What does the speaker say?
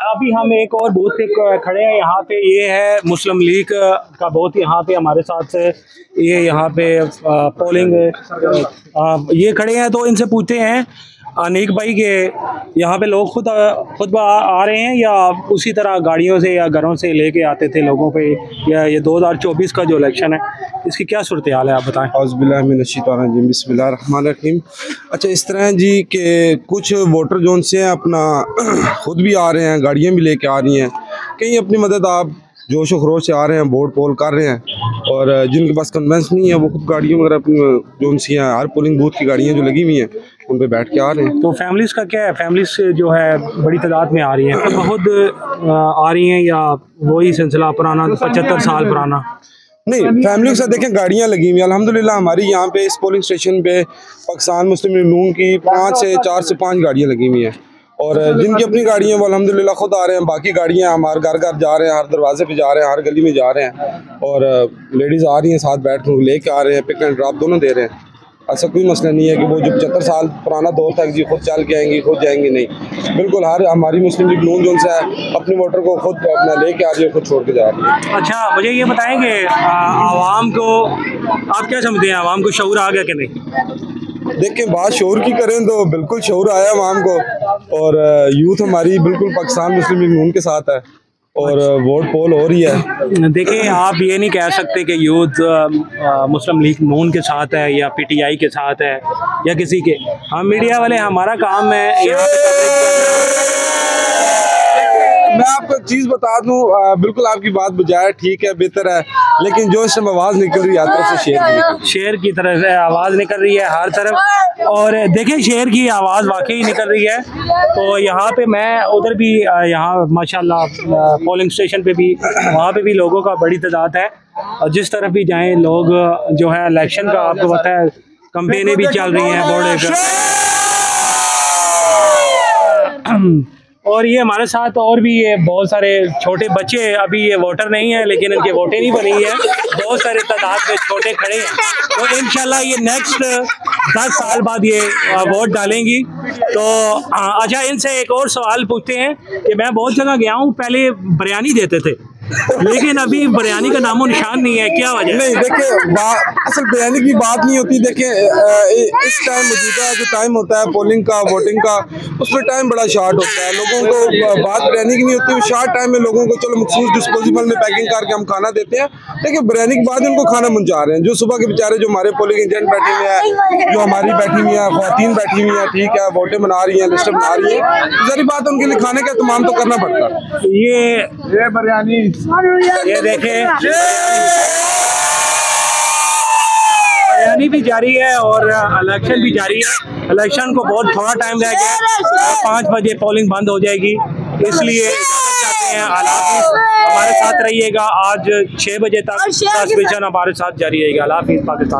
अभी हम एक और बूथ पे खड़े हैं। यहाँ पे ये है मुस्लिम लीग का बूथ। यहाँ पे हमारे साथ ये यहाँ पे पोलिंग ये खड़े हैं, तो इनसे पूछते हैं अनीक भाई के यहाँ पे लोग खुद आ रहे हैं या उसी तरह गाड़ियों से या घरों से लेके आते थे लोगों पे, या ये 2024 का जो इलेक्शन है इसकी क्या सूरत हाल है, आप बताएं। औज़ुबिल्लाहि बिस्मिल्लाहिर्रहमानिर्रहीम। अच्छा, इस तरह जी कि कुछ वोटर जोन से अपना खुद भी आ रहे हैं, गाड़ियाँ भी लेके आ रही हैं, कहीं अपनी मदद आप जोश व खरोश से आ रहे हैं, वोट पोल कर रहे हैं, और जिनके पास कन्वेंस नहीं है वो खुद गाड़ियों वगैरह अपनी जोन सी हैं, हर पोलिंग बूथ की गाड़ियाँ जो लगी हुई हैं उन पे बैठ के आ रहे हैं। तो फैमिलीज़ का क्या है, फैमिलीज जो है बड़ी तादाद में आ रही हैं, खुद आ रही हैं या वही सिलसिला पुराना 75 साल पुराना? नहीं, फैमिली के साथ देखें गाड़ियाँ लगी हुई हैं अल्हम्दुलिल्लाह। हमारी यहाँ पे इस पोलिंग स्टेशन पे पाकिस्तान मुस्लिम लीग नून की 4 से 5 गाड़ियाँ लगी हुई हैं, और जिनकी अपनी गाड़ियाँ वो अल्हम्दुलिल्लाह खुद आ रहे हैं। बाकी गाड़ियाँ हमारे घर घर जा रहे हैं, हर दरवाजे पे जा रहे हैं, हर गली में जा रहे हैं, और लेडीज़ आ रही हैं साथ बैठ कर लेके आ रहे हैं, पिक एंड ड्रॉप दोनों दे रहे हैं। ऐसा कोई मसला नहीं है कि वो जो 75 साल पुराना दौर था जी खुद चल के आएंगी खुद जाएंगी, नहीं, बिल्कुल हर हमारी मुस्लिम लीग नून जोन से है अपने वोटर को खुद अपना लेके आ रही है, खुद छोड़ के जा रही है। अच्छा, मुझे ये बताएंगे आवाम को आप क्या समझते हैं, आवाम को शऊर आ गया कि नहीं? देखें, बात शऊर की करें तो बिल्कुल शऊर आया आवाम को, और यूथ हमारी बिल्कुल पाकिस्तान मुस्लिम लीग नून के साथ है, और वोट पोल हो रही है। देखिए, आप ये नहीं कह सकते कि यूथ मुस्लिम लीग नून के साथ है या पीटीआई के साथ है या किसी के। हम मीडिया वाले, हमारा काम है यहाँ पे। मैं आपको एक चीज़ बता दूं, बिल्कुल आपकी बात बजाय ठीक है, बेहतर है, लेकिन जो इसमें आवाज़ निकल रही है हर तरफ से शेर की तरह से आवाज़ निकल रही है हर तरफ, और देखिए शेर की आवाज़ वाकई निकल रही है। तो यहाँ पे मैं उधर भी यहाँ माशाल्लाह पोलिंग स्टेशन पे भी, वहाँ पे भी लोगों का बड़ी तादाद है, और जिस तरफ भी जाएं लोग जो है इलेक्शन का, आपको पता है कैंपेनें भी चल रही हैं बोर्ड और ये हमारे साथ और भी ये बहुत सारे छोटे बच्चे, अभी ये वोटर नहीं है लेकिन इनके वोटें नहीं बनी है, बहुत सारे तादाद में छोटे खड़े हैं। तो इंशाल्लाह ये नेक्स्ट 10 साल बाद ये वोट डालेंगी। तो अच्छा, इनसे एक और सवाल पूछते हैं कि मैं बहुत जगह गया हूँ, पहले बिरयानी देते थे लेकिन अभी बिरयानी का नामो निशान नहीं है, क्या वजह? नहीं, देखिए असल बिरयानी की बात नहीं होती। देखिए, इस टाइम मौजूदा जो टाइम होता है पोलिंग का, वोटिंग का, उसमें टाइम बड़ा शॉर्ट होता है। लोगों को बात बिरयानी की नहीं होती, शॉर्ट टाइम में लोगों को चलो मखसूस डिस्पोजेबल में पैकिंग करके हम खाना देते हैं। देखिए, बिरयानी के बाद उनको खाना मुंजा रहे हैं, जो सुबह के बेचारे, जो हमारे पोलिंग एजेंट बैठे हुए हैं, जो हमारी बैठी हुई है, ख़वातीन बैठी हुई हैं, ठीक है, वोटें बना रही हैं, लिस्ट बना रही है, सारी बात उनके लिए खाने का इत्माम तो करना पड़ता है। ये बिरयानी, ये देखें बिरयानी भी जारी है और इलेक्शन भी जारी है। इलेक्शन को बहुत थोड़ा टाइम रह गया है, 5 बजे पोलिंग बंद हो जाएगी, इसलिए चाहते हैं हमारे साथ रहिएगा। आज 6 बजे तक ट्रांसमिशन हमारे साथ जारी रहेगा। अल्लाह हाफिज़ पाकिस्तान।